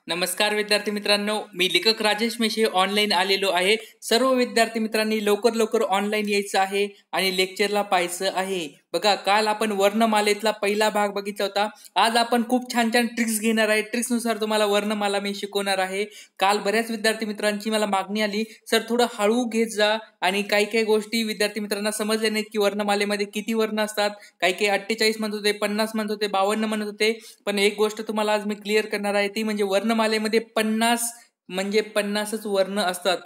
नमस्कार विद्यार्थी मित्रांनो, मी लेखक राजेश मेशे ऑनलाईन आलेलो आहे। सर्व विद्यार्थी मित्रांनी लवकर ऑनलाईन यायचं आहे आणि लेक्चरला पाहायचं आहे। बघा, काल आपण वर्णमालेतला पहिला भाग बघितला होता। आज आपण खूप छान ट्रिक्स घेणार आहे। ट्रिक्सनुसार तुम्हाला वर्णमाला मी शिकवणार आहे। काल बऱ्याच विद्यार्थी मित्रांची मला मागणी आली, सर थोडं हळू घेत जा आणि काही गोष्टी विद्यार्थी मित्रांना समजल्या नाहीत की वर्णमालेमध्ये किती वर्ण असतात। काही 48 म्हणत होते, 50 म्हणत होते, 52 म्हणत होते। पण एक गोष्ट तुम्हाला आज मी क्लिअर करणार आहे, ती म्हणजे वर्णमालेमध्ये 50 म्हणजे 50च वर्ण असतात।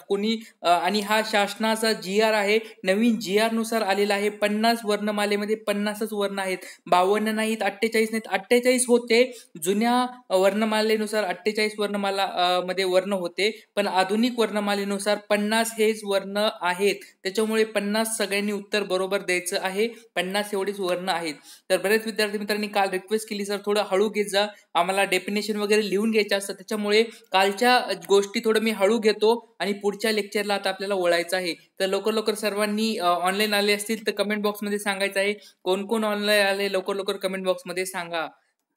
आणि हा शासनाचा GR आहे, नवीन GR नुसार आलेला आहे। 50 वर्णमालेमध्ये 50च वर्ण आहेत, 52 नाहीत, 48 नाहीत। 48 होते जुन्या वर्णमालेनुसार, 48 वर्णमाला मध्ये वर्ण होते, पण आधुनिक वर्णमालेनुसार 50 हेच वर्ण आहेत। त्याच्यामुळे 50 सगळ्यांनी उत्तर बरोबर द्यायचं आहे। 50 एवढेच वर्ण आहेत। तर बरेच विद्यार्थी मित्रांनी काल रिक्वेस्ट केली, सर थोडं हळू घेत जा, आम्हाला डेफिनेशन वगैरे लिहून घ्यायचं असतं। त्याच्यामुळे कालच्या गोष्टी थोडं मी हळू घेतो आणि पुढच्या लेक्चरला आता आपल्याला वळायचं आहे। तर लवकर सर्वांनी ऑनलाईन आले असतील तर कमेंट बॉक्समध्ये सांगायचं आहे। कोण ऑनलाईन आले लवकर कमेंट बॉक्समध्ये सांगा।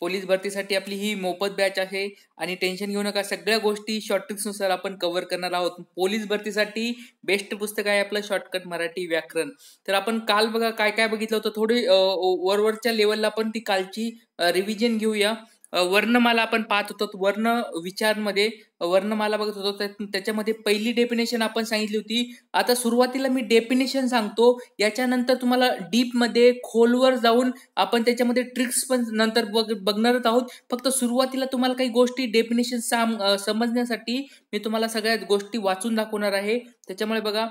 पोलीस भरतीसाठी आपली ही मोफत बॅच आहे आणि टेन्शन घेऊ नका, सगळ्या गोष्टी शॉर्ट ट्रिक्सनुसार आपण कव्हर करणार आहोत। पोलीस भरतीसाठी बेस्ट पुस्तक आहे आपलं शॉर्टकट मराठी व्याकरण। तर आपण काल बघा काय बघितलं होतं, थोडी वरवरच्या लेवलला पण ती कालची रिव्हिजन घेऊया। वर्णमाला आपण पाहत होतो, वर्ण विचारमध्ये वर्णमाला बघत होतो, त्याच्यामध्ये पहिली डेफिनेशन आपण सांगितली होती। आता सुरुवातीला मी डेफिनेशन सांगतो, याच्यानंतर तुम्हाला डीप मध्ये खोलवर जाऊन आपण त्याच्यामध्ये ट्रिक्स पण नंतर बघणारच आहोत। फक्त सुरुवातीला तुम्हाला काही गोष्टी डेफिनेशन समजण्यासाठी मी तुम्हाला सगळ्या गोष्टी वाचून दाखवणार आहे। त्याच्यामुळे बघा,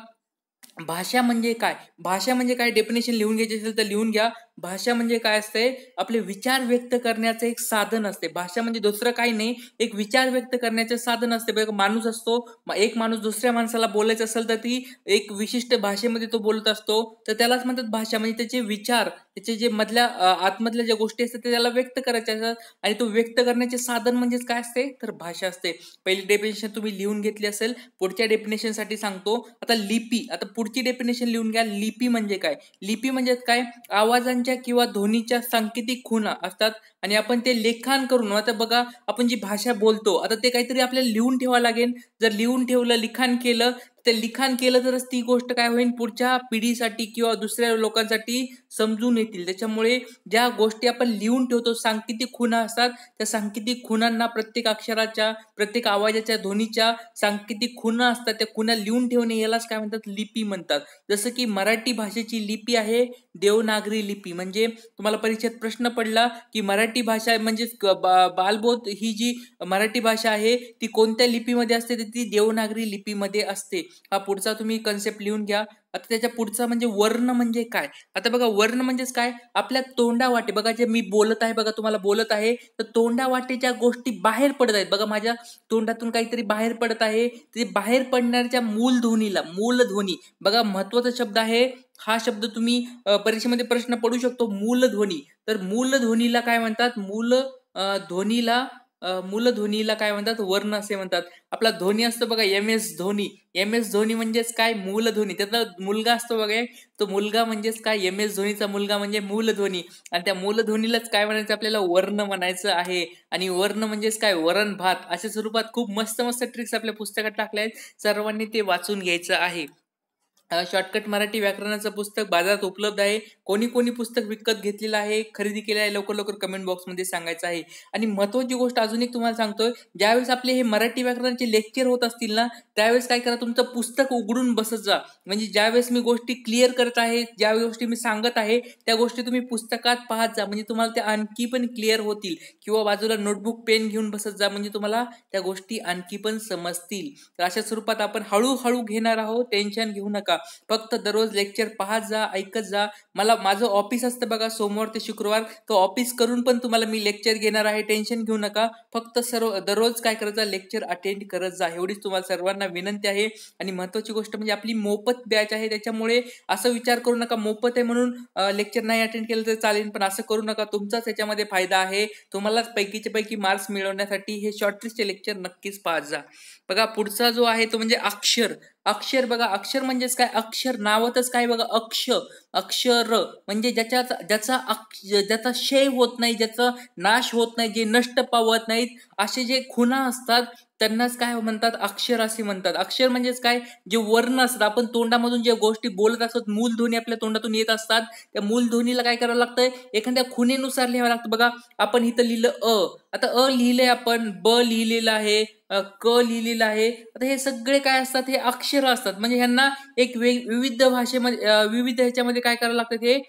भाषा म्हणजे काय, भाषा म्हणजे काय, डेफिनेशन लिहून घ्यायची असेल तर लिहून घ्या। भाषा म्हणजे काय असते, आपले विचार व्यक्त करण्याचं एक साधन असते। भाषा म्हणजे दुसरं काही नाही, एक विचार व्यक्त करण्याचे साधन असते। बघा, माणूस असतो, एक माणूस दुसऱ्या माणसाला बोलायचं असेल तर ती एक विशिष्ट भाषेमध्ये तो बोलत असतो, तर त्यालाच म्हणतात भाषा। म्हणजे त्याचे विचार, त्याचे जे मधल्या आतमधल्या ज्या गोष्टी असतात ते त्याला व्यक्त करायच्या असतात, आणि तो व्यक्त करण्याचे साधन म्हणजेच काय असते, तर भाषा असते। पहिली डेफिनेशन तुम्ही लिहून घेतली असेल, पुढच्या डेफिनेशन साठी सांगतो। आता लिपी, आता पुढची डेफिनेशन लिहून घ्या। लिपी म्हणजे काय, लिपी म्हणजे काय, आवाजांच्या किंवा ध्वनीच्या सांकेतिक खुणा असतात आणि आपण ते लेखन करून, आता बघा आपण जी भाषा बोलतो, आता ते काहीतरी आपल्याला लिहून ठेवावं लागेल। जर लिहून ठेवलं, लिखाण केलं, ते लिखाण केलं तरच ती गोष्ट काय होईल, पुढच्या पिढीसाठी किंवा दुसऱ्या लोकांसाठी समजून येतील। त्याच्यामुळे ज्या गोष्टी आपण लिहून ठेवतो, सांकेतिक खुणा असतात, त्या सांकेतिक खुणांना, प्रत्येक अक्षराच्या, प्रत्येक आवाजाच्या, ध्वनीच्या सांकेतिक खुणा असतात, त्या खुणा लिहून ठेवणे यालाच काय म्हणतात, लिपी म्हणतात। जसं की मराठी भाषेची लिपी आहे देवनागरी लिपी। म्हणजे तुम्हाला परीक्षेत प्रश्न पडला की मराठी भाषा म्हणजे बालबोध ही जी मराठी भाषा आहे ती कोणत्या लिपीमध्ये असते, तर ती देवनागरी लिपीमध्ये असते। हा पुढचा तुम्ही कन्सेप्ट लिहून घ्या। आता त्याच्या पुढचा म्हणजे वर्ण म्हणजे काय। आता बघा, वर्ण म्हणजेच काय, आपल्या तोंडावाटे, बघा जे मी बोलत आहे, बघा तुम्हाला बोलत आहे, तर तोंडावाटेच्या गोष्टी बाहेर पडत आहेत। बघा, माझ्या तोंडातून काहीतरी बाहेर पडत आहे, ते बाहेर पडणाऱ्या मूलध्वनीला, मूलध्वनी, बघा महत्वाचा शब्द आहे हा शब्द, तुम्ही परीक्षेमध्ये प्रश्न पडू शकतो, मूलध्वनी। तर मूलध्वनीला काय म्हणतात, मूलध्वनीला काय म्हणतात, वर्ण असे म्हणतात। आपला ध्वनी असतो बघा, MS धोनी, MS धोनी म्हणजेच काय, मूलध्वनी। त्याचा मुलगा असतो बघा, तो मुलगा म्हणजेच काय, MS धोनीचा मुलगा म्हणजे मूलध्वनी। आणि त्या मूलध्वनीलाच काय म्हणायचं, आपल्याला वर्ण म्हणायचं आहे। आणि वर्ण म्हणजेच काय, वरण भात। अशा स्वरूपात खूप मस्त ट्रिक्स आपल्या पुस्तकात टाकल्या आहेत, सर्वांनी ते वाचून घ्यायचं आहे। शॉर्टकट मराठी व्याकरणाचं पुस्तक बाजारात उपलब्ध आहे। कोणी पुस्तक विकत घेतलेलं आहे, खरेदी केलं आहे, लवकर कमेंट बॉक्समध्ये सांगायचं आहे। आणि महत्त्वाची गोष्ट अजून एक तुम्हाला सांगतोय, ज्यावेळेस आपले हे मराठी व्याकरणाचे लेक्चर होत असतील ना, त्यावेळेस काय करा, तुमचं पुस्तक उघडून बसत जा। म्हणजे ज्यावेळेस मी गोष्टी क्लिअर करत आहे, ज्या गोष्टी मी सांगत आहे, त्या गोष्टी तुम्ही पुस्तकात पाहत जा, म्हणजे तुम्हाला त्या आणखी पण क्लिअर होतील। किंवा बाजूला नोटबुक पेन घेऊन बसत जा, म्हणजे तुम्हाला त्या गोष्टी आणखी पण समजतील। तर अशा स्वरूपात आपण हळूहळू घेणार आहोत, टेन्शन घेऊ नका। फक्त दररोज लेक्चर पाहत जा, ऐकत जा। माझं ऑफिस असतं बघा, सोमवार ते शुक्रवार, तो ऑफिस करून पण तुम्हाला मी लेक्चर घेणार आहे, टेन्शन घेऊ नका। फक्त दररोज काय करायचं, लेक्चर अटेंड करत जा, एवढीच तुम्हाला सर्वांना विनंती आहे। आणि महत्त्वाची गोष्ट म्हणजे आपली मोफत बॅच आहे, त्याच्यामुळे असं विचार करू नका मोफत आहे म्हणून लेक्चर नाही अटेंड केलं तर चालेल, पण असं करू नका, तुमचाच याच्यामध्ये फायदा आहे। तुम्हालाच पैकीचे पैकी मार्क्स मिळवण्यासाठी हे शॉर्ट ट्रिक्सचे लेक्चर नक्कीच पाहत जा। बघा, पुढचा जो आहे तो म्हणजे अक्षर। अक्षर बघा, अक्षर म्हणजेच काय, अक्षर नावातच काय बघा, अक्षर म्हणजे ज्याचा क्षय होत नाही, ज्याचा नाश होत नाही, जे नष्ट पावत नाहीत, असे जे खुणा असतात त्यांनाच काय म्हणतात, अक्षर असे म्हणतात. अक्षर म्हणजेच काय, जे वर्ण असतात, आपण तोंडामधून जे गोष्टी बोलत असतात, मूलध्वनी आपल्या तोंडातून येत असतात, त्या मूलध्वनीला काय करावं लागतंय, एखाद्या खुणेनुसार लिहावं लागतं. बघा, आपण इथं लिहिलं आता लिहिलंय आपण, ब लिहिलेलं आहे, क लिहिलेलं आहे. आता हे सगळे काय असतात, हे अक्षर असतात. म्हणजे ह्यांना एक विविध भाषेमध्ये विविध ह्याच्यामध्ये काय करावं लागतं, हे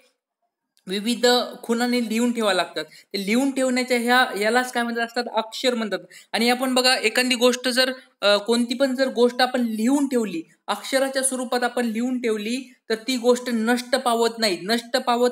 विविध खुणाने लिहून ठेवावं लागतात. ते लिहून ठेवण्याच्या यालाच काय म्हणतात असतात, अक्षर म्हणतात. आणि आपण बघा, एखादी गोष्ट जर कोणती पण जर गोष्ट आपण लिहून ठेवली, अक्षराच्या स्वरूपात आपण लिहून ठेवली, तर ती गोष्ट नष्ट पावत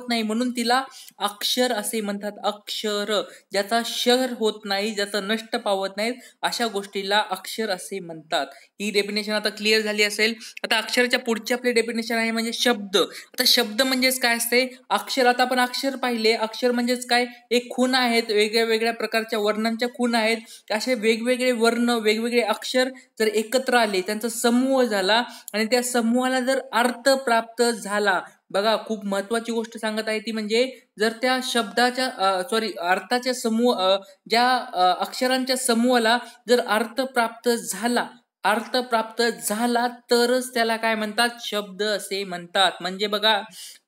नाही म्हणून तिला अक्षर असे म्हणतात. अक्षर, ज्याचा क्षर होत नाही, ज्याचा नष्ट पावत नाही, अशा गोष्टीला अक्षर असे म्हणतात. ही डेफिनेशन आता क्लिअर झाली असेल. आता अक्षराच्या पुढची आपली डेफिनेशन आहे म्हणजे शब्द. आता शब्द म्हणजेच काय असते, अक्षर. आता आपण अक्षर पाहिले, अक्षर म्हणजेच काय, एक खूण आहेत, वेगळ्या वेगळ्या प्रकारच्या वर्णांच्या खूण आहेत. असे वेगवेगळे वर्ण, वेगवेगळे अक्षर जर एकत्र आले, त्यांचा समूह झाला आणि त्या समूहाला जर अर्थ प्राप्त झाला, बघा खूप महत्वाची गोष्ट सांगत आहे ती म्हणजे, जर त्या शब्दाच्या अर्थाच्या समूह, ज्या अक्षरांच्या समूहाला जर अर्थ प्राप्त झाला तरच त्याला काय म्हणतात, शब्द असे म्हणतात. म्हणजे बघा,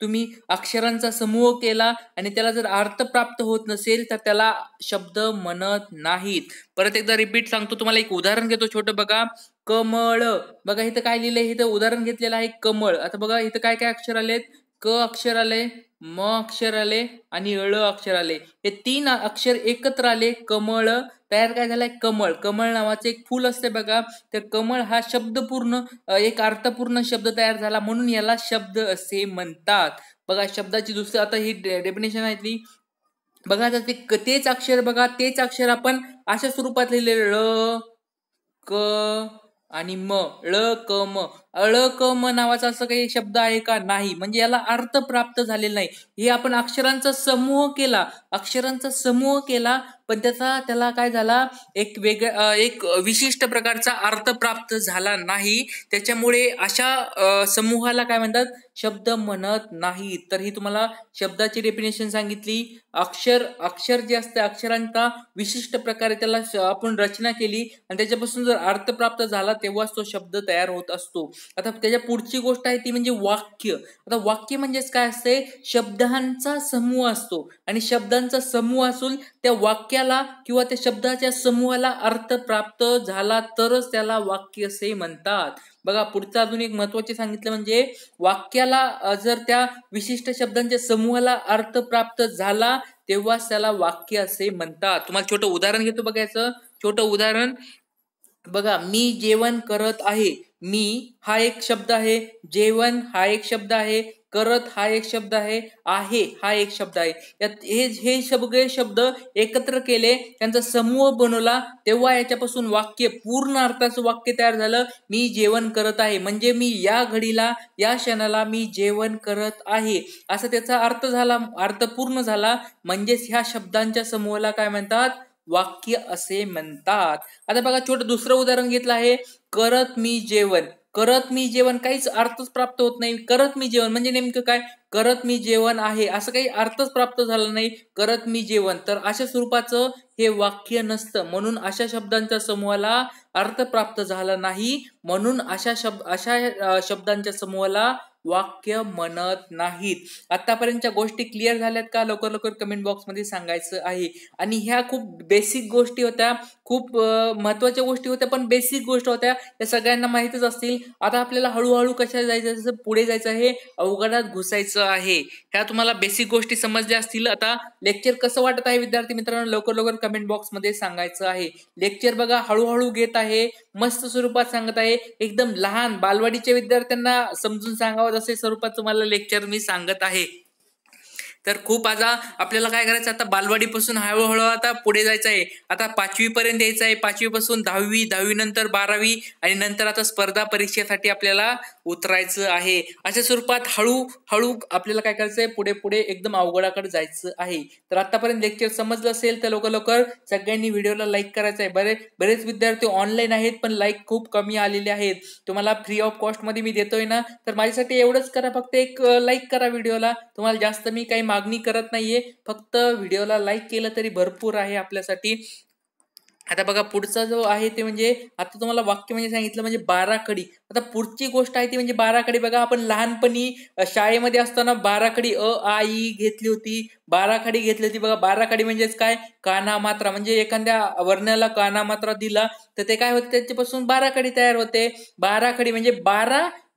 तुम्ही अक्षरांचा समूह केला आणि त्याला जर अर्थ प्राप्त होत नसेल तर त्याला शब्द म्हणत नाहीत. परत एकदा रिपीट सांगतो तुम्हाला, एक उदाहरण घेतो छोटं. बघा, कमळ. बघा इथं काय लिहिलंय, इथं उदाहरण घेतलेलं आहे कमळ. आता बघा इथं काय काय अक्षर आलेत, क अक्षर आले, म अक्षर आले आणि ळ अक्षर आले. हे 3 अक्षर एकत्र आले, कमळ तयार काय झालाय, कमळ. कमळ नावाचे एक फुल असते बघा, तर कमळ हा शब्दपूर्ण, एक अर्थपूर्ण शब्द तयार झाला, म्हणून याला शब्द असे म्हणतात. बघा शब्दाची दुसरी आता ही डेफिनेशन आहे ती बघा. आता तेच अक्षर बघा, तेच अक्षर आपण अशा स्वरूपात लिहिले, ळ क आणि म, ळ क म. ळ क म नावाचा असं काही शब्द आहे का, नाही. म्हणजे याला अर्थ प्राप्त झालेला नाही. हे आपण अक्षरांचा समूह केला, पण त्याला काय झाला, एक विशिष्ट प्रकारचा अर्थ प्राप्त झाला नाही. त्याच्यामुळे अशा समूहाला काय म्हणतात, शब्द म्हणत नाही. तर ही तुम्हाला शब्दाची डेफिनेशन सांगितली. अक्षर जे असते, अक्षरांचा विशिष्ट प्रकारे त्याला आपण रचना केली आणि त्याच्यापासून जर अर्थ प्राप्त झाला तेव्हाच तो शब्द तयार होत असतो. आता त्याच्या पुढची गोष्ट आहे ती म्हणजे वाक्य. आता वाक्य म्हणजेच काय असते, शब्दांचा समूह असतो आणि शब्दांचा समूह असून त्या वाक्याला किंवा त्या शब्दाच्या समूहाला अर्थ प्राप्त झाला तरच त्याला वाक्य असे म्हणतात. बघा पुढचं अजून एक महत्वाचे सांगितलं म्हणजे, वाक्याला जर त्या विशिष्ट शब्दांच्या समूहाला अर्थ प्राप्त झाला तेव्हाच त्याला वाक्य असे म्हणतात. तुम्हाला छोटं उदाहरण घेतो बघायचं, छोटं उदाहरण बघा. मी जेवण करत आहे. मी हा एक शब्द आहे, जेवण हा एक शब्द आहे, करत हा एक शब्द आहे हा एक शब्द आहे. यात हे सगळे शब्द एकत्र केले, त्यांचा समूह बनवला, तेव्हा याच्यापासून वाक्य, पूर्ण अर्थाचं वाक्य तयार झालं. मी जेवण करत आहे म्हणजे मी या घडीला, या क्षणाला मी जेवण करत आहे, असं त्याचा अर्थ झाला, अर्थ पूर्ण झाला. म्हणजेच ह्या शब्दांच्या समूहाला काय म्हणतात, वाक्य असे म्हणतात. आता बघा छोटं दुसरं उदाहरण घेतलं आहे, करत मी जेवण काहीच अर्थच प्राप्त होत नाही. करत मी जेवण म्हणजे नेमकं काय, करत मी जेवण आहे असं काही अर्थच प्राप्त झाला नाही, करत मी जेवण. तर अशा स्वरूपाचं हे वाक्य नसतं, म्हणून अशा शब्दांच्या समूहाला अर्थ प्राप्त झाला नाही, म्हणून अशा शब्दांच्या समूहाला वाक्य म्हणत नाहीत. आतापर्यंतच्या गोष्टी क्लिअर झाल्यात का, लवकर लवकर कमेंट बॉक्स मध्ये सांगायचं आहे. आणि ह्या खूप बेसिक गोष्टी होत्या, खूप महत्वाच्या गोष्टी होत्या, पण बेसिक गोष्ट होत्या, या सगळ्यांना माहितच असतील. आता आपल्याला हळूहळू कशा जायचं, जसं पुढे जायचं आहे, अवघडात घुसायचं आहे. ह्या तुम्हाला बेसिक गोष्टी समजल्या असतील. आता लेक्चर कसं वाटत आहे विद्यार्थी मित्रांनो, लवकर लवकर कमेंट बॉक्स मध्ये सांगायचं आहे. लेक्चर बघा हळूहळू घेत आहे, मस्त स्वरूपात सांगत आहे, एकदम लहान बालवाडीच्या विद्यार्थ्यांना समजून सांगावं असे स्वरूपात तुम्हाला लेक्चर मी सांगत आहे. तर खूप आता आपल्याला काय करायचं, आता बालवाडीपासून हळूहळू आता पुढे जायचं आहे. आता 5वी पर्यंत यायचं आहे. 5वी पासून 10वी, 10वी नंतर 12वी आणि नंतर आता स्पर्धा परीक्षेसाठी आपल्याला उतरायचं आहे. अशा स्वरूपात हळूहळू आपल्याला काय करायचंय, पुढे पुढे एकदम अवघडाकडे जायचं आहे. तर आतापर्यंत लेक्चर समजलं असेल तर लवकर सगळ्यांनी व्हिडिओला लाईक करायचं आहे. बरेच विद्यार्थी ऑनलाईन आहेत पण लाईक खूप कमी आलेले आहेत. तुम्हाला फ्री ऑफ कॉस्ट मध्ये मी देतोय ना, तर माझ्यासाठी एवढंच करा, फक्त एक लाईक करा व्हिडिओला. तुम्हाला जास्त मी काही मागणी करत नाहीये, फक्त व्हिडिओला लाईक केलं तरी भरपूर आहे आपल्यासाठी. आता बघा पुढचा जो आहे ते म्हणजे, आता तुम्हाला वाक्य म्हणजे सांगितलं म्हणजे बाराखडी. आता पुढची गोष्ट आहे ती म्हणजे बाराखडी. बघा आपण लहानपणी शाळेमध्ये असताना बाराखडी आ ई घेतली होती, बाराखडी घेतली होती. बघा बाराखडी म्हणजेच काय, काना मात्रा. म्हणजे एखाद्या वर्णाला काना मात्रा दिला तर ते काय होते, त्याच्यापासून बाराखडी तयार होते. बाराखडी म्हणजे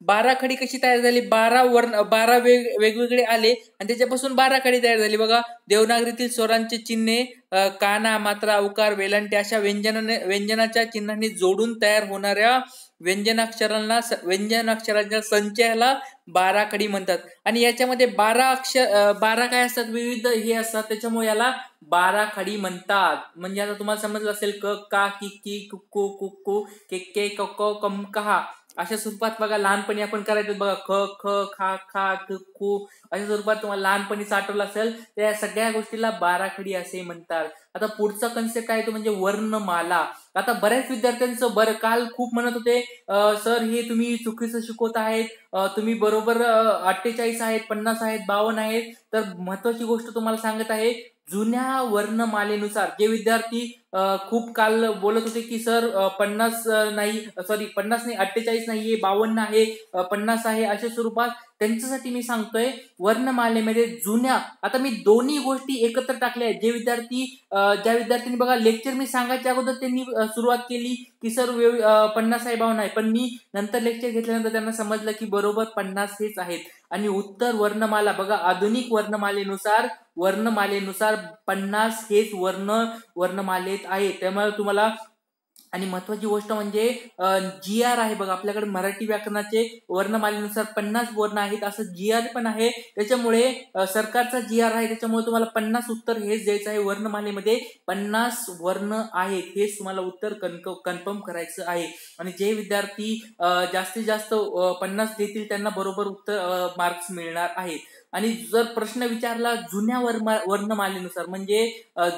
बाराखडी कशी तयार झाली, 12 वेगवेगळे आले आणि त्याच्यापासून बाराखडी तयार झाली. बघा देवनागरीतील स्वरांचे चिन्हे काना मात्रा उकार वेलांटी अशा व्यंजनाच्या चिन्हांनी जोडून तयार होणाऱ्या व्यंजनाक्षरांच्या संचयाला बाराखडी म्हणतात. आणि याच्यामध्ये 12 काय असतात, विविध हे असतात, त्याच्यामुळे याला बाराखडी म्हणतात. म्हणजे आता तुम्हाला समजलं असेल, क का की की कुक्कू कुक्कू के के क कम कहा अशा स्वरूपात बघा लहानपणी आपण करायचं. बघा ख ख खा खा खू अशा स्वरूपात तुम्हाला लहानपणी आठवलं असेल. त्या सगळ्या गोष्टीला बाराखडी असे म्हणतात. आता पुढचा कन्सेप्ट आहे तो म्हणजे वर्णमाला. आता बऱ्याच विद्यार्थ्यांचं काल खूप म्हणत होते, सर हे तुम्ही चुकीचं शिकवत आहेत, तुम्ही बरोबर 48 आहेत, 50 आहेत, 52 आहेत. तर महत्वाची गोष्ट तुम्हाला सांगत आहे, जुन्या वर्णमालेनुसार जे विद्यार्थी खूप काल बोलत होते की सर 50 नाही, 48 नाहीये, 52 आहे, 50 आहे, अशा स्वरूपात त्यांच्यासाठी मी सांगतोय वर्णमालेमध्ये जुन्या. आता मी दोन्ही गोष्टी एकत्र टाकल्या आहेत. ज्या विद्यार्थ्यांनी बघा लेक्चर मी सांगायच्या अगोदर त्यांनी सुरुवात केली की सर 50 आहे, 52 आहे, पण मी नंतर लेक्चर घेतल्यानंतर त्यांना समजलं की बरोबर 50 हेच आहेत. आणि उत्तर वर्णमाला बघा, आधुनिक वर्णमालेनुसार 50 हेच वर्णमालेत आहे. त्यामुळे तुम्हाला, आणि महत्वाची गोष्ट म्हणजे जी आर आहे बघा, आपल्याकडे मराठी व्याकरणाचे वर्णमालेनुसार 50 वर्ण आहेत, असं जी आर पण आहे. त्याच्यामुळे सरकारचा जी आर आहे, त्याच्यामुळे तुम्हाला 50 उत्तर हेच द्यायचं आहे. वर्णमालेमध्ये 50 वर्ण आहेत, हेच तुम्हाला उत्तर कन्फर्म करायचं आहे. आणि जे विद्यार्थी जास्तीत जास्त 50 देतील त्यांना बरोबर उत्तर मार्क्स मिळणार आहेत. आणि जर प्रश्न विचारला जुन्या वर्णमालेनुसार, म्हणजे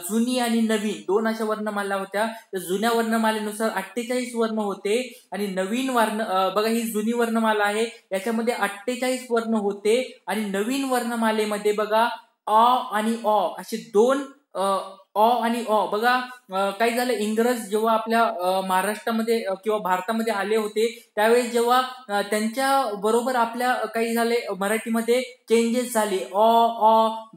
जुनी आणि नवीन दोन अशा वर्णमाला होत्या. तर जुन्या वर्णमालेनुसार 48 वर्ण होते आणि नवीन वर्ण, बघा ही जुनी वर्णमाला आहे, याच्यामध्ये 48 वर्ण होते. आणि नवीन वर्णमालेमध्ये बघा अ आणि अ असे दोन अ आणि अ. बघा काय झालं, इंग्रज जेव्हा आपल्या महाराष्ट्रामध्ये किंवा भारतामध्ये आले होते, त्यावेळेस जेव्हा त्यांच्या बरोबर आपल्या काही झाले मराठीमध्ये चेंजेस झाले.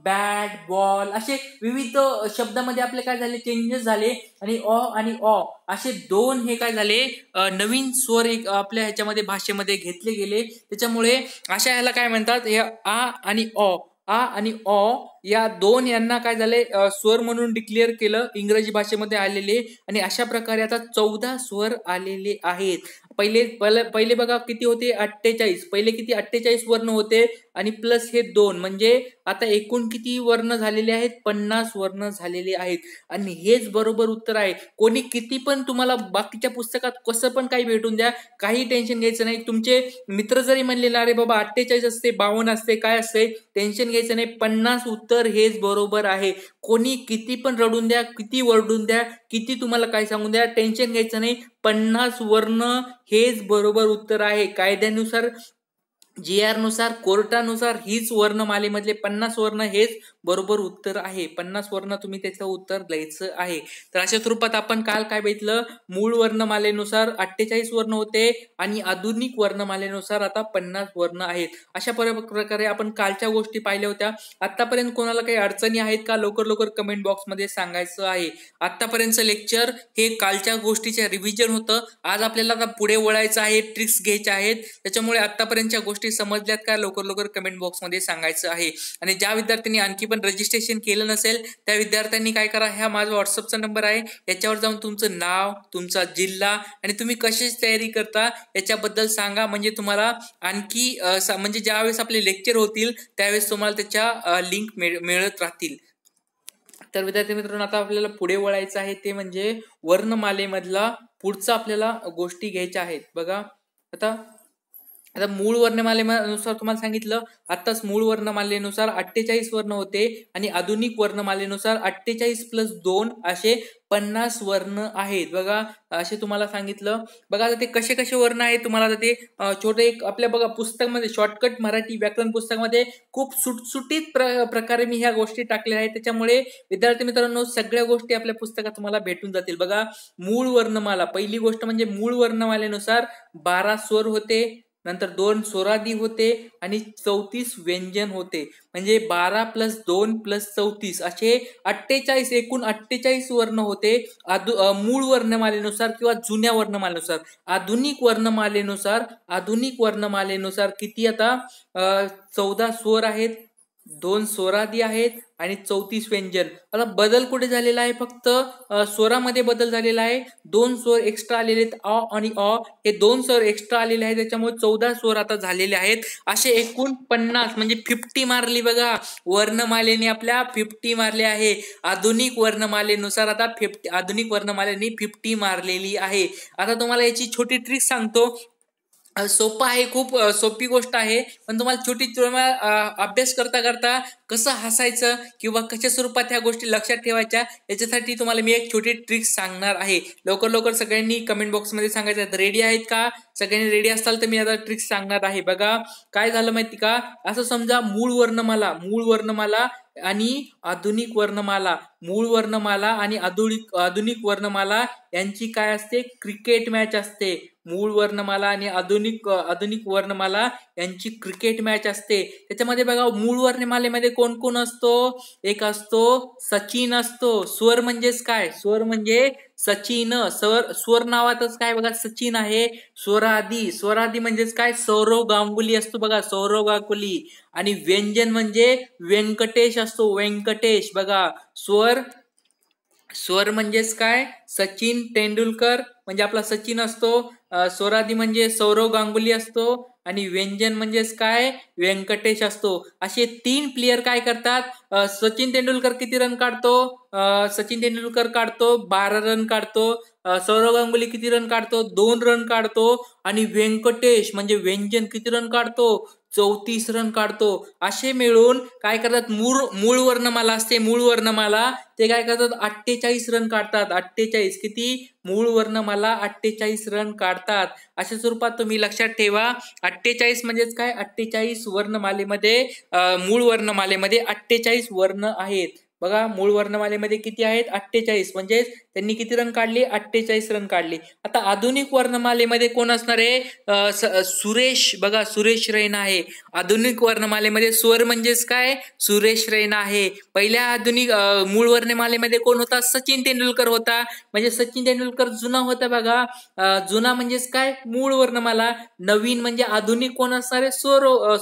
बॅट बॉल असे विविध शब्दामध्ये आपले काय झाले, चेंजेस झाले. आणि अ आणि अ असे दोन हे काय झाले, नवीन स्वर एक आपल्या ह्याच्यामध्ये भाषेमध्ये घेतले गेले. त्याच्यामुळे अशा ह्याला काय म्हणतात, हे आ आणि अ या दोन यांना काय झाले, स्वर म्हणून डिक्लेअर केलं इंग्रजी भाषेमध्ये आलेले. आणि अशा प्रकारे आता 14 स्वर आलेले आहेत. पहिले बघा किती होते, 48. पहिले किती 48 वर्ण होते आणि प्लस हे 2, म्हणजे आता एकूण किती वर्ण झालेले आहेत, 50 वर्ण झालेले आहेत. आणि हेच बरोबर उत्तर आहे. कोणी किती पण तुम्हाला बाकीच्या पुस्तकात कसं पण काही भेटून द्या, काही टेन्शन घ्यायचं नाही. तुमचे मित्र जरी म्हणले अरे बाबा 48 असते, 52 असते, काय असते, टेन्शन घ्यायचं नाही. 50 उत्तर हेच बरोबर आहे. कोणी किती पण रडून द्या, किती वरडून द्या, किती तुम्हाला काय सांगून द्या, टेन्शन घ्यायचं नाही. 50 वर्ण हेच बरोबर उत्तर आहे. कायद्यानुसार, जी आर नुसार, कोर्टानुसार हीच वर्णमालेमधले 50 वर्ण हेच बरोबर उत्तर आहे. 50 वर्ण तुम्ही त्याचं उत्तर द्यायचं आहे. तर अशा स्वरूपात आपण काल काय बघितलं, मूळ वर्णमालेनुसार 48 वर्ण होते आणि आधुनिक वर्णमालेनुसार आता 50 वर्ण आहेत. अशा प्रकारे आपण कालच्या गोष्टी पाहिल्या होत्या. आतापर्यंत कोणाला काही अडचणी आहेत का, लवकर कमेंट बॉक्समध्ये सांगायचं आहे. आतापर्यंतचं लेक्चर हे कालच्या गोष्टीचे रिव्हिजन होतं. आज आपल्याला आता पुढे वळायचं आहे, ट्रिक्स घ्यायच्या आहेत. त्याच्यामुळे आतापर्यंतच्या गोष्टी गोष्टी समजल्यात का लवकर लवकर कमेंट बॉक्समध्ये सांगायचं आहे. आणि ज्या विद्यार्थ्यांनी आणखी पण रजिस्ट्रेशन केलं नसेल त्या विद्यार्थ्यांनी काय करा, ह्या माझा व्हॉट्सअपचा नंबर आहे, याच्यावर जाऊन तुमचं नाव, तुमचा जिल्हा आणि तुम्ही कशाची तयारी करता याच्याबद्दल सांगा. म्हणजे तुम्हाला आणखी म्हणजे ज्यावेळेस आपले लेक्चर होतील त्यावेळेस तुम्हाला त्याच्या लिंक मिळत राहतील. तर विद्यार्थी मित्रांनो, आता आपल्याला पुढे वळायचं आहे, ते म्हणजे वर्णमालेमधला पुढचा आपल्याला गोष्टी घ्यायच्या आहेत. बघा आता आता मूळ वर्णमालेनुसार तुम्हाला सांगितलं आताच, मूळ वर्णमालेनुसार 48 वर्ण होते आणि आधुनिक वर्णमालेनुसार 48+2 असे 50 वर्ण आहेत. बघा असे तुम्हाला सांगितलं. बघा आता ते कसे कसे वर्ण आहेत तुम्हाला आता ते छोटे एक आपल्या बघा पुस्तकामध्ये शॉर्टकट मराठी व्याकरण पुस्तकामध्ये खूप सुटसुटीत प्रकारे मी ह्या गोष्टी टाकल्या आहेत. त्याच्यामुळे विद्यार्थी मित्रांनो सगळ्या गोष्टी आपल्या पुस्तकात तुम्हाला भेटून जातील. बघा मूळ वर्णमाला, पहिली गोष्ट म्हणजे मूळ वर्णमालेनुसार 12 स्वर होते, नंतर 2 स्वरादी होते आणि 34 व्यंजन होते. म्हणजे 12 + 2 + 34 असे 48 एकूण 48 वर्ण होते मूळ वर्णमालेनुसार किंवा जुन्या वर्णमालेनुसार. आधुनिक वर्णमालेनुसार किती आता 14 स्वर आहेत, 2 स्वरादी आहेत आणि 34 व्यंजन. आता बदल कुठे झालेला आहे, फक्त स्वरामध्ये बदल झालेला आहे. 2 स्वर एक्स्ट्रा आलेले आहेत, अ आणि अ हे 2 स्वर एक्स्ट्रा आलेले आहेत, त्याच्यामुळे 14 स्वर आता झालेले आहेत. असे एकूण 50 म्हणजे 50 मारली. बघा वर्णमालेने आपल्या 50 मारले आहे. आधुनिक वर्णमालेनुसार आता आधुनिक वर्णमालेने 50 मारलेली आहे. आता तुम्हाला याची छोटी ट्रिक सांगतो. सोपं आहे, खूप सोपी गोष्ट आहे, पण तुम्हाला छोटी अभ्यास करता करता कसं हसायचं किंवा कशा स्वरूपात ह्या गोष्टी लक्षात ठेवायच्या याच्यासाठी तुम्हाला मी एक छोटी ट्रिक सांगणार आहे. लवकर लवकर सगळ्यांनी कमेंट बॉक्समध्ये सांगायचं. रेडी आहेत का? सगळ्यांनी रेडी असाल तर मी आता ट्रिक सांगणार आहे. बघा काय झालं माहिती का, असं समजा मूळ वर्णमाला आणि आधुनिक वर्णमाला, मूळ वर्णमाला आणि आधुनिक वर्णमाला यांची काय असते, क्रिकेट मॅच असते. मूळ वर्णमाला आणि आधुनिक वर्णमाला यांची क्रिकेट मॅच असते. त्याच्यामध्ये बघा मूळ वर्णमालेमध्ये कोण कोण असतो, एक असतो सचिन असतो. स्वर म्हणजेच काय, स्वर म्हणजे सचिन. स्वर नावातच काय बघा सचिन आहे. स्वरादी म्हणजेच काय, सौरव गांगुली असतो. बघा सौरव गांगुली. आणि व्यंजन म्हणजे व्यंकटेश असतो, व्यंकटेश. बघा स्वर म्हणजेच काय, सचिन तेंडुलकर म्हणजे आपला सचिन असतो. स्वरादी म्हणजे सौरव गांगुली असतो आणि व्यंजन म्हणजेच काय, व्यंकटेश असतो. असे 3 प्लेयर काय करतात, सचिन तेंडुलकर किती रन काढतो, सचिन तेंडुलकर काढतो 12 रन काढतो. सौरव गांगुली किती रन काढतो, 2 रन काढतो. आणि व्यंकटेश म्हणजे व्यंजन किती रन काढतो, 34 रन काढतो. असे मिळून काय करतात, मूळ वर्णमाला असते, मूळ वर्णमाला ते काय करतात 48 रन काढतात. 48 किती, मूळ वर्णमाला 48 रन काढतात. अशा स्वरूपात तुम्ही लक्षात ठेवा. 48 म्हणजेच काय, 48 वर्णमालेमध्ये मूळ वर्णमालेमध्ये 48 वर्ण आहेत. बघा मूळ वर्णमालेमध्ये किती आहेत, 48. म्हणजे त्यांनी किती रन काढले, 48 रन काढले. आता आधुनिक वर्णमालेमध्ये कोण असणार आहे, सुरेश. बघा सुरेश रैना आहे. आधुनिक वर्णमालेमध्ये स्वर म्हणजेच काय, सुरेश रैना आहे. पहिल्या आधुनिक मूळ वर्णमालेमध्ये कोण होता, सचिन तेंडुलकर होता. म्हणजे सचिन तेंडुलकर जुना होता. बघा जुना म्हणजेच काय, मूळ वर्णमाला. नवीन म्हणजे आधुनिक कोण असणार आहे,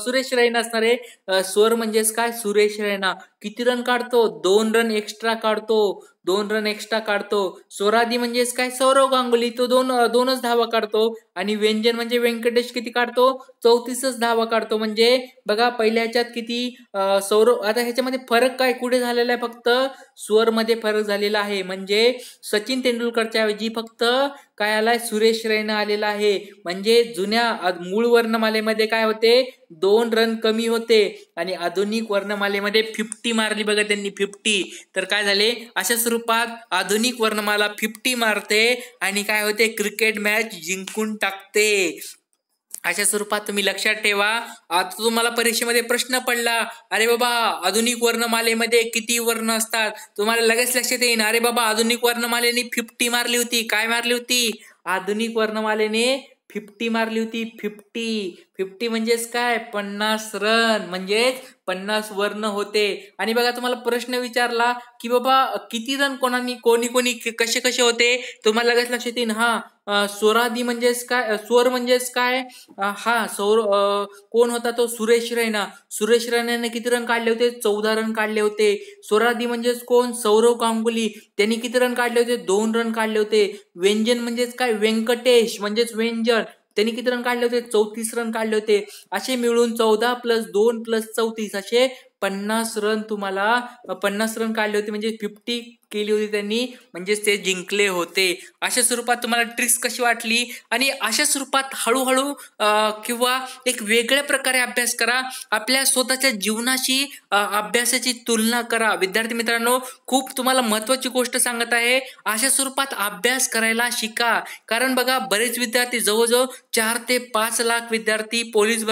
सुरेश रैना असणार आहे. स्वर म्हणजेच काय, सुरेश रैना. किती रन काढतो, 2 रन एक्स्ट्रा काढतो. 2 रन एक्स्ट्रा काढतो. स्वरादी म्हणजेच काय, सौरव गांगुली, तो 2च धावा काढतो. आणि व्यंजन म्हणजे व्यंकटेश किती काढतो, 34च धावा काढतो. म्हणजे बघा पहिल्या ह्याच्यात किती सौरव. आता ह्याच्यामध्ये फरक काय कुठे झालेला आहे, फक्त स्वर मध्ये फरक झालेला आहे. म्हणजे सचिन तेंडुलकरच्या ऐवजी फक्त काय आलाय, सुरेश रैना आलेला आहे. म्हणजे जुन्या मूळ वर्णमालेमध्ये काय होते, 2 रन कमी होते आणि आधुनिक वर्णमालेमध्ये 50 मारली. बघा त्यांनी 50. तर काय झाले, अशा स्वरूपात आधुनिक वर्णमाला 50 मारते आणि काय होते, क्रिकेट मॅच जिंकून टाकते. अशा स्वरूपात तुम्ही लक्षात ठेवा. आता तुम्हाला परीक्षेमध्ये प्रश्न पडला, अरे बाबा आधुनिक वर्णमालेमध्ये किती वर्ण असतात, तुम्हाला लगेच लक्षात येईल, अरे बाबा आधुनिक वर्णमालेने 50 मारली होती. काय मारली होती, आधुनिक वर्णमालेने 50 मारली होती. 50 म्हणजेच काय, 50 रन. म्हणजेच 50 वर्ण होते. आणि बघा तुम्हाला प्रश्न विचारला की बाबा किती रन कोणी कोणी कसे कसे होते, तुम्हाला लगेच लक्षात येईल. स्वरादी म्हणजेच काय, स्वर म्हणजेच काय, कोण होता तो, सुरेश रैना. सुरेश रैनाने किती रन काढले होते, 14 रन काढले होते. स्वरादी म्हणजेच कोण, सौरव गांगुली. त्यांनी किती रन काढले होते, 2 रन काढले होते. व्यंजन म्हणजेच काय, व्यंकटेश म्हणजेच व्यंजन. त्यांनी किती रन काढले होते, 34 रन काढले होते. असे मिळून 14 + 2 + 34 असे 50 रन तुम्हाला 50 रन काढले होते, म्हणजे 50 केली होती त्यांनी, म्हणजेच ते जिंकले होते. अशा स्वरूपात तुम्हाला ट्रिक्स कशी वाटली, आणि अशा स्वरूपात हळूहळू किंवा एक वेगळ्या प्रकारे अभ्यास करा. आपल्या स्वतःच्या जीवनाशी अभ्यासाची तुलना करा. विद्यार्थी मित्रांनो, खूप तुम्हाला महत्वाची गोष्ट सांगत आहे, अशा स्वरूपात अभ्यास करायला शिका. कारण बघा, बरेच विद्यार्थी, जवळजवळ 4 ते 5 लाख विद्यार्थी पोलीस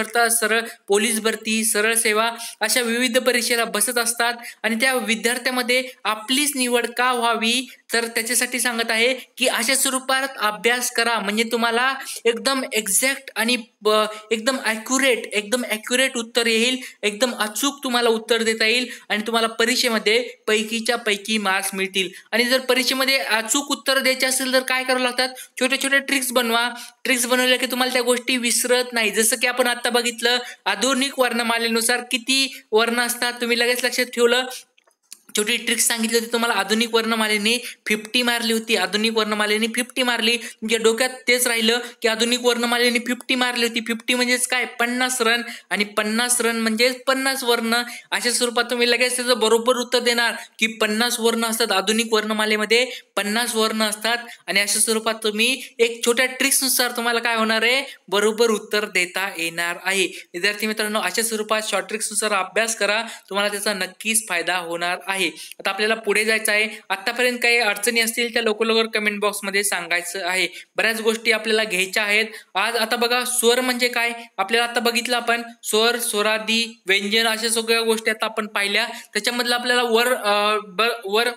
भरती, सरळ सेवा अशा विविध परीक्षेला बसत असतात, आणि त्या विद्यार्थ्यामध्ये आपलीच निवड का व्हावी, तर त्याच्यासाठी सांगत आहे की अशा स्वरूपात अभ्यास करा. म्हणजे तुम्हाला एकदम एक्झॅक्ट आणि एकदम ॲक्युरेट उत्तर येईल, एकदम अचूक तुम्हाला उत्तर देता येईल, आणि तुम्हाला परीक्षेमध्ये पैकीच्या पैकी मार्क्स मिळतील. आणि जर परीक्षेमध्ये अचूक उत्तर द्यायचे असेल तर काय करावं लागतात, छोटे छोटे ट्रिक्स बनवा. ट्रिक्स बनवल्या की तुम्हाला त्या गोष्टी विसरत नाही. जसं की आपण आता बघितलं, आधुनिक वर्णमालेनुसार किती वर्ण असतात, तुम्ही लगेच लक्षात ठेवलं. छोटी ट्रिक्स सांगितली होती तुम्हाला. आधुनिक वर्णमालेने 50 मारली होती, आधुनिक वर्णमालेने 50 मारली. तुमच्या डोक्यात तेच राहिलं की आधुनिक वर्णमालेने 50 मारली होती. 50 म्हणजेच काय, 50 रन, आणि 50 रन म्हणजे 50 वर्ण. अशा स्वरूपात तुम्ही लगेच त्याचं बरोबर उत्तर देणार की 50 वर्ण असतात, आधुनिक वर्णमालेमध्ये 50 वर्ण असतात. आणि अशा स्वरूपात तुम्ही एक छोट्या ट्रिक्सनुसार तुम्हाला काय होणार आहे, बरोबर उत्तर देता येणार आहे. विद्यार्थी मित्रांनो, अशा स्वरूपात शॉर्ट ट्रिक्सनुसार अभ्यास करा, तुम्हाला त्याचा नक्कीच फायदा होणार आहे. आता आपल्याला पुढे जायचं आहे. आतापर्यंत काही अडचणी असतील त्या लवकर कमेंट बॉक्स मध्ये सांगायचं आहे. बऱ्याच गोष्टी आपल्याला घ्यायच्या आहेत आज. आता बघा, स्वर म्हणजे काय, आपल्याला आता बघितलं आपण, स्वर, स्वरादी, व्यंजन अशा सगळ्या गोष्टी आता आपण पाहिल्या. त्याच्यामधलं आपल्याला वर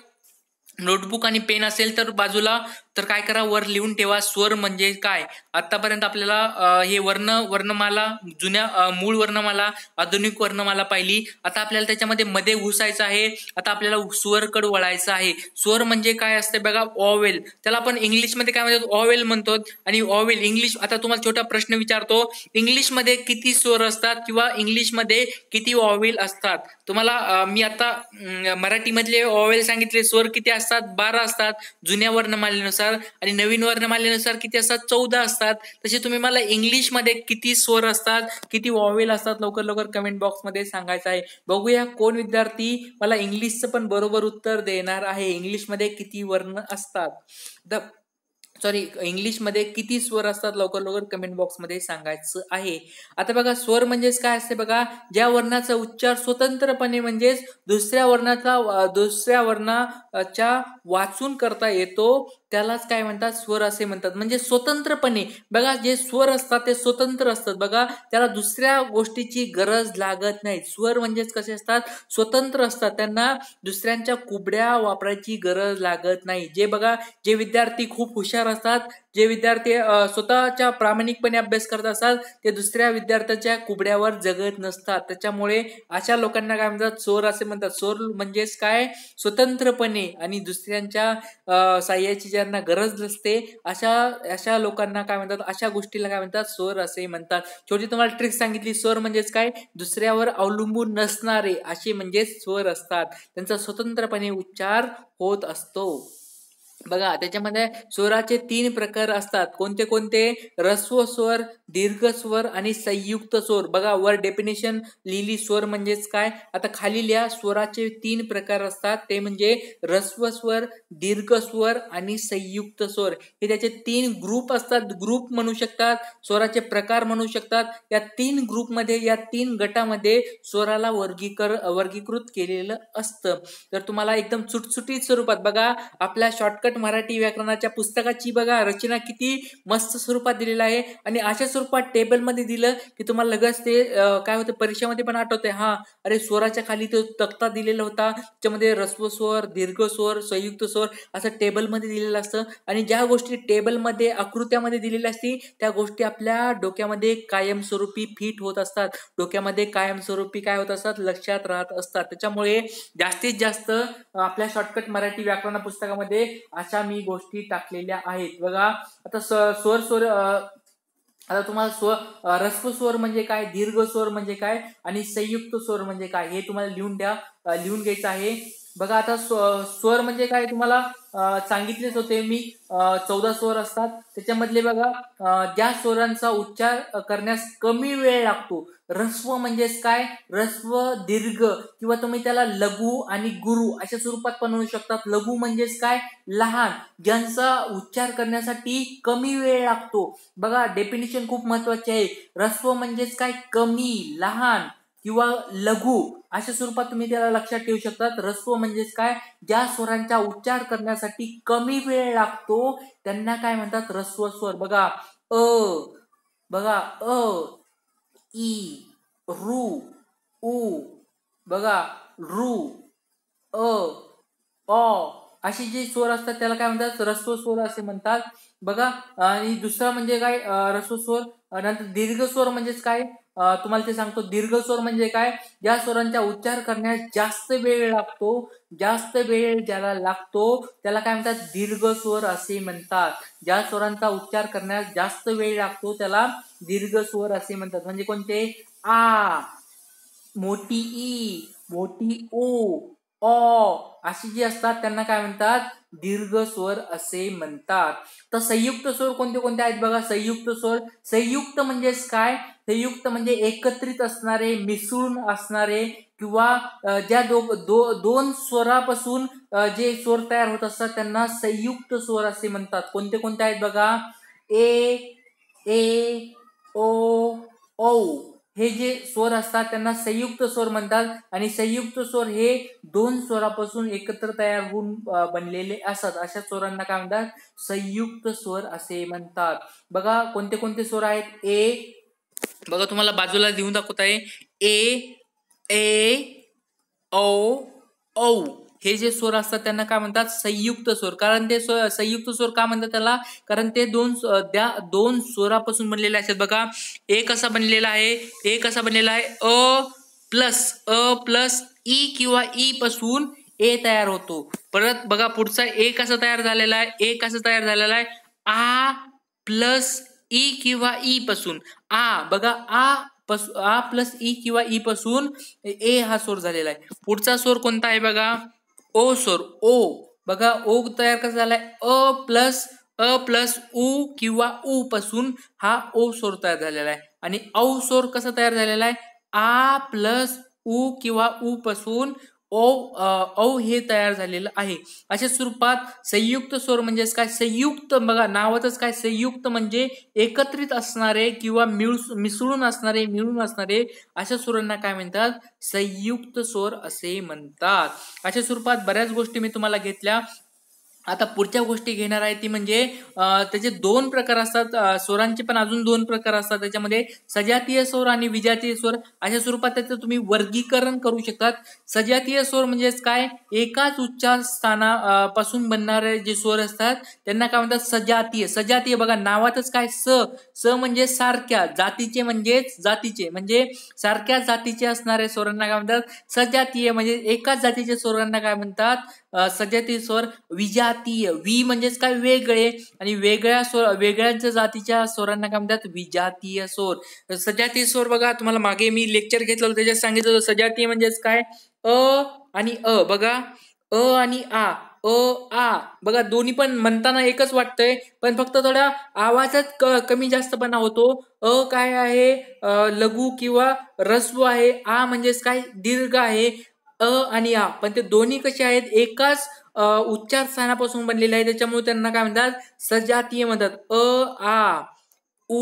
नोटबुक आणि पेन असेल तर बाजूला, तर काय करा, वर लिहून ठेवा. स्वर म्हणजे काय, आतापर्यंत आपल्याला हे वर्णमाला, जुन्या मूळ वर्णमाला, आधुनिक वर्णमाला पाहिली. आता आपल्याला त्याच्यामध्ये मध्ये घुसायचं आहे. आता आपल्याला स्वरकडे वळायचं आहे. स्वर म्हणजे काय असते बघा, ऑवेल. त्याला आपण इंग्लिशमध्ये काय म्हणतो, ऑवेल म्हणतो. आणि ऑवेल इंग्लिश, आता तुम्हाला छोटा प्रश्न विचारतो, इंग्लिशमध्ये किती स्वर असतात, किंवा इंग्लिशमध्ये किती ऑवेल असतात. तुम्हाला मी आता मराठीमधले ऑवेल सांगितले, स्वर किती असतात, 12 असतात जुन्या वर्णमालेनुसार, आणि नवीन वर्णमालेनुसार किती असतात, 14 असतात. तसे तुम्ही मला इंग्लिश मध्ये किती स्वर असतात, किती वॉवेल असतात, लवकर कमेंट बॉक्स मध्ये सांगायचं आहे. बघूया कोण विद्यार्थी मला इंग्लिशचं पण बरोबर उत्तर देणार आहे. इंग्लिश मध्ये किती वर्ण असतात, इंग्लिश मध्ये किती स्वर असतात, लवकर कमेंट बॉक्स मध्ये सांगायचं आहे. आता बघा, स्वर म्हणजेच काय असते बघा, ज्या वर्णाचा उच्चार स्वतंत्रपणे म्हणजेच दुसऱ्या वर्णाच्या वाचून करता येतो त्यालाच काय म्हणतात, स्वर असे म्हणतात. म्हणजे स्वतंत्रपणे बघा, जे स्वर असतात ते स्वतंत्र असतात बघा, त्याला दुसऱ्या गोष्टीची गरज लागत नाही. स्वर म्हणजेच कसे असतात, स्वतंत्र असतात, त्यांना दुसऱ्यांच्या कुबड्या वापरायची गरज लागत नाही. जे विद्यार्थी खूप हुशार असतात, जे विद्यार्थी स्वतःच्या प्रामाणिकपणे अभ्यास करत असतात, ते दुसऱ्या विद्यार्थ्याच्या कुबड्यावर जगत नसतात. त्याच्यामुळे अशा लोकांना काय म्हणतात, स्वर असे म्हणतात. स्वर म्हणजेच काय, स्वतंत्रपणे आणि दुसऱ्यांच्या साह्याची ज्यांना गरज नसते अशा लोकांना काय म्हणतात, अशा गोष्टीला काय म्हणतात, स्वर असे म्हणतात. छोटी तुम्हाला ट्रिक सांगितली. स्वर म्हणजेच काय, दुसऱ्यावर अवलंबून नसणारे असे म्हणजेच स्वर असतात, त्यांचा स्वतंत्रपणे उच्चार होत असतो. बघा, त्याच्यामध्ये स्वराचे 3 प्रकार असतात. कोणते कोणते, ऱ्हस्व स्वर, दीर्घ स्वर आणि संयुक्त स्वर. बघा, वर डेफिनेशन लिहिली, स्वर म्हणजेच काय. आता खाली लिहा, स्वराचे 3 प्रकार असतात, ते म्हणजे ऱ्हस्व स्वर, दीर्घ स्वर आणि संयुक्त स्वर. हे त्याचे 3 ग्रुप असतात, ग्रुप म्हणू शकतात, स्वराचे प्रकार म्हणू शकतात. या 3 ग्रुपमध्ये, या 3 गटामध्ये स्वराला वर्गीकृत केलेलं असतं. तर तुम्हाला एकदम सुटसुटीत स्वरूपात बघा, आपल्या शॉर्टकट शॉर्टकट मराठी व्याकरणाच्या पुस्तकाची बघा रचना किती मस्त स्वरूपात दिलेला आहे आणि अशा स्वरूपात टेबलमध्ये दिलं की तुम्हाला लगेच ते काय होतं परीक्षेमध्ये पण आठवतंय. हा अरे स्वराच्या खाली तो तक्ता दिलेला होता, त्याच्यामध्ये ह्रस्व स्वर, दीर्घ स्वर, संयुक्त स्वर असं टेबलमध्ये दिलेलं असतं आणि ज्या गोष्टी टेबलमध्ये आकृत्यामध्ये दिलेल्या असतील त्या गोष्टी आपल्या डोक्यामध्ये कायमस्वरूपी फिट होत असतात, डोक्यामध्ये कायमस्वरूपी काय होत असतात, लक्षात राहत असतात. त्याच्यामुळे जास्तीत जास्त आपल्या शॉर्टकट मराठी व्याकरण पुस्तकामध्ये अशा मी गोष्टी टाकलेल्या आहेत. बघा आता स्वर स्वर आता तुम्हाला ह्रस्व स्वर म्हणजे काय, दीर्घ स्वर म्हणजे काय आणि संयुक्त स्वर म्हणजे काय हे तुम्हाला लिहून घ्यायचं आहे. बघा आता स्वर म्हणजे काय तुम्हाला सांगितलेच होते मी. 14 स्वर असतात त्याच्यामधले बघा ज्या स्वरांचा उच्चार करण्यास कमी वेळ लागतो. ह्रस्व म्हणजेच काय, ह्रस्व दीर्घ किंवा तुम्ही त्याला लघु आणि गुरु अशा स्वरूपात पण म्हणू शकतात. लघु म्हणजेच काय, लहान, ज्यांचा उच्चार करण्यासाठी कमी वेळ लागतो. बघा डेफिनेशन खूप महत्वाची आहे. ह्रस्व म्हणजेच काय, कमी, लहान किंवा लघु अशा स्वरूपात तुम्ही त्याला लक्षात ठेवू शकतात. ह्रस्व म्हणजेच काय, ज्या स्वरांचा उच्चार करण्यासाठी कमी वेळ लागतो त्यांना काय म्हणतात, ह्रस्व स्वर. बघा बघा ई, रू, उ, बघा रू, असे जे स्वर असतात त्याला काय म्हणतात, ह्रस्व स्वर असे म्हणतात. बघा आणि दुसरा म्हणजे काय, ह्रस्व स्वर. नंतर दीर्घ स्वर म्हणजेच काय, तुम्हाला ते सांगतो. दीर्घ स्वर म्हणजे काय, ज्या स्वरांचा उच्चार करण्यास जास्त वेळ लागतो, जास्त वेळ ज्याला लागतो त्याला काय म्हणतात, दीर्घ स्वर असे म्हणतात. ज्या स्वरांचा उच्चार करण्यास जास्त वेळ लागतो त्याला दीर्घ स्वर असे म्हणतात. म्हणजे कोणते, आ, मोठी ई, मोठी ओ, अशी जी असतात त्यांना काय म्हणतात, दीर्घ स्वर असे म्हणतात. तर संयुक्त स्वर कोणते कोणते आहेत बघा. संयुक्त स्वर, संयुक्त म्हणजेच काय, संयुक्त म्हणजे एकत्रित असणारे, मिसळून असणारे किंवा ज्या दोन स्वरापासून जे स्वर तयार होत असतात त्यांना संयुक्त स्वर असे म्हणतात. कोणते कोणते आहेत बघा, ए, ओ, औ हे जे स्वर असतात त्यांना संयुक्त स्वर म्हणतात. आणि संयुक्त स्वर हे दोन स्वरापासून एकत्र तयार होऊन बनलेले असतात. अशा स्वरांना काय म्हणतात, संयुक्त स्वर असे म्हणतात. बघा कोणते कोणते स्वर आहेत. बघा तुम्हाला बाजूला लिहून दाखवत आहे. ए, औ हे जे स्वर असतात त्यांना काय म्हणतात, संयुक्त स्वर. कारण ते संयुक्त स्वर का म्हणतात त्याला, कारण ते दोन स्वरापासून बनलेले असतात. बघा ए कसा बनलेला आहे, अ प्लस ई किंवा ई पासून ए तयार होतो. परत बघा पुढचा ए कसा तयार झालेला आहे, आ प्लस ई किंवा ई पासून. बघा आ प्लस ई किंवा ई पासून ए हा स्वर झालेला आहे. पुढचा स्वर कोणता आहे बघा, ओ स्वर. बघा ओ तयार कसा झालाय, अ प्लस उ किंवा उ पासून हा ओ स्वर तयार झालेला आहे. आणि औ स्वर कसा तयार झालेला आहे, आ प्लस उ किंवा उ पासून औ हे तयार झालेलं आहे. अशा स्वरूपात संयुक्त स्वर म्हणजेच काय, संयुक्त, बघा नावातच काय, संयुक्त म्हणजे एकत्रित असणारे किंवा मिसळून असणारे, मिळून असणारे अशा स्वरांना काय म्हणतात, संयुक्त स्वर असे म्हणतात. अशा स्वरूपात बऱ्याच गोष्टी मी तुम्हाला घेतल्या. आता पुढच्या गोष्टी घेणार आहे ती म्हणजे त्याचे दोन प्रकार असतात. स्वरांचे पण अजून दोन प्रकार असतात. त्याच्यामध्ये सजातीय स्वर आणि विजातीय स्वर अशा स्वरूपात त्याचं तुम्ही वर्गीकरण करू शकतात. सजातीय स्वर म्हणजेच काय, एकाच उच्चार स्थानापासून बनणारे जे स्वर असतात त्यांना काय म्हणतात, सजातीय. बघा नावातच काय, स म्हणजे सारख्या, जातीचे म्हणजे सारख्या जातीचे असणारे स्वरांना काय म्हणतात, सजातीय. म्हणजे एकाच जातीच्या स्वरांना काय म्हणतात, सजातीय स्वर. विजातीय, म्हणजेच काय, वेगळे, आणि वेगळ्या जातीच्या स्वरांना काय म्हणतात, विजातीय स्वर. सजातीय स्वर बघा तुम्हाला मागे मी लेक्चर घेतलं होतं त्याच्यात सांगितलं होतं. सजातीय म्हणजेच काय, आणि बघा आणि आ बघा दोन्ही पण म्हणताना एकच वाटतंय, पण फक्त थोडा आवाजात कमी जास्तपणा होतो. काय आहे, लघु किंवा ह्रस्व आहे. म्हणजेच काय, दीर्घ आहे. आणि पण ते दोन्ही कसे आहेत, एकाच उच्चार स्थानापासून बनलेले आहे, त्याच्यामुळे त्यांना काय म्हणतात, सजातीय म्हणतात. आ, उ,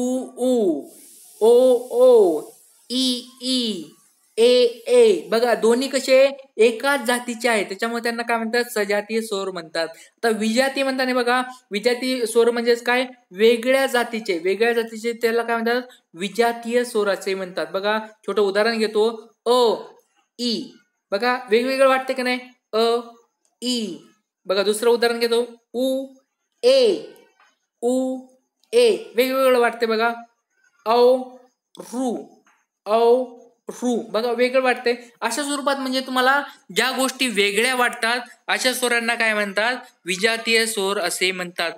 ओ, ई, ए ए बघा दोन्ही कसे एकाच जातीचे आहेत, त्याच्यामुळे त्यांना काय म्हणतात, सजातीय स्वर म्हणतात. आता विजाती म्हणताना बघा, विजाती स्वर म्हणजेच काय, वेगळ्या जातीचे त्याला काय म्हणतात, विजातीय स्वर असे म्हणतात. बघा छोटं उदाहरण घेतो, अ ई बघा वेगवेगळं वाटते का नाही, अ ई. बघा दुसरं उदाहरण घेतो, उ ए उ ए वेगवेगळं वाटते बघा, औ रू औ रू बघा वेगळं वाटते. अशा स्वरूपात म्हणजे तुम्हाला ज्या गोष्टी वेगळ्या वाटतात अशा स्वरांना काय म्हणतात, विजातीय स्वर असे म्हणतात.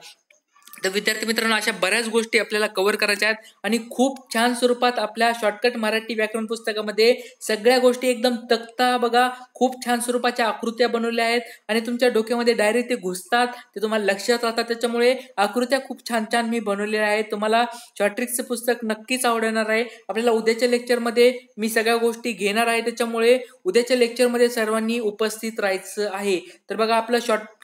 तर विद्यार्थी मित्रांनो, अशा बऱ्याच गोष्टी आपल्याला कव्हर करायच्या आहेत आणि खूप छान स्वरूपात आपल्या शॉर्टकट मराठी व्याकरण पुस्तकामध्ये सगळ्या गोष्टी एकदम तक्ता बघा, खूप छान स्वरूपाच्या आकृत्या बनवल्या आहेत आणि तुमच्या डोक्यामध्ये डायरेक्ट ते घुसतात, ते तुम्हाला लक्षात राहतात. त्याच्यामुळे आकृत्या खूप छान छान मी बनवलेल्या आहेत. तुम्हाला शॉर्ट ट्रिक्सचं पुस्तक नक्कीच आवडणार आहे. आपल्याला उद्याच्या लेक्चरमध्ये मी सगळ्या गोष्टी घेणार आहे, त्याच्यामुळे उद्याच्या लेक्चरमध्ये सर्वांनी उपस्थित राहायचं आहे. तर बघा आपलं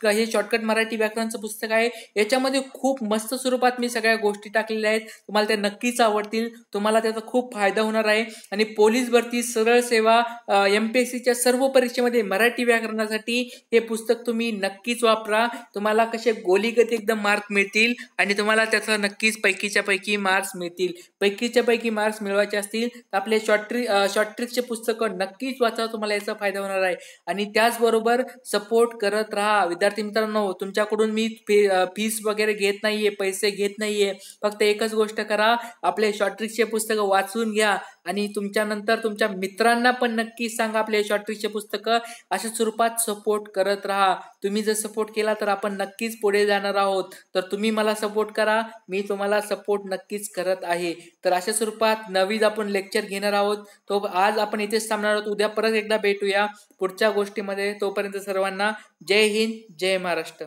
हे शॉर्टकट मराठी व्याकरणचं पुस्तक आहे, याच्यामध्ये खूप मस्त स्वरूपात मी सगळ्या गोष्टी टाकलेल्या आहेत. तुम्हाला त्या नक्कीच आवडतील, तुम्हाला त्याचा खूप फायदा होणार आहे. आणि पोलीस भरती, सरळ सेवा, MPSCच्या सर्व परीक्षेमध्ये मराठी व्याकरणासाठी हे पुस्तक तुम्ही नक्कीच वापरा. तुम्हाला कसे गोलीगत एकदम मार्क मिळतील आणि तुम्हाला त्याचा नक्कीच पैकीच्या पैकी मार्क्स मिळतील. पैकीच्या पैकी मार्क्स मिळवायचे असतील तर आपले शॉर्ट ट्रिक्सचे पुस्तकं नक्कीच वाचा, तुम्हाला याचा फायदा होणार आहे. आणि त्याचबरोबर सपोर्ट करत राहा. विद्यार्थी मित्रांनो, तुमच्याकडून मी फीस वगैरे घेत नाहीये, पैसे घेत नाहीये. फक्त एकच गोष्ट करा, आपले शॉर्ट ट्रिक्सचे पुस्तकं वाचून घ्या आणि तुमच्यानंतर तुमच्या मित्रांना पण नक्की सांगा आपले शॉर्ट ट्रिक्सचे पुस्तकं. अशा स्वरूपात सपोर्ट करत राहा. तुम्ही जर सपोर्ट केला तर आपण नक्कीच पुढे जाणार आहोत. तर तुम्ही मला सपोर्ट करा, मी तुम्हाला सपोर्ट नक्कीच करत आहे. तर अशा स्वरूपात नवीन आपण लेक्चर घेणार आहोत. तो आज आपण इथेच थांबणार आहोत. उद्या परत एकदा भेटूया पुढच्या गोष्टीमध्ये. तोपर्यंत सर्वांना जय हिंद, जय महाराष्ट्र.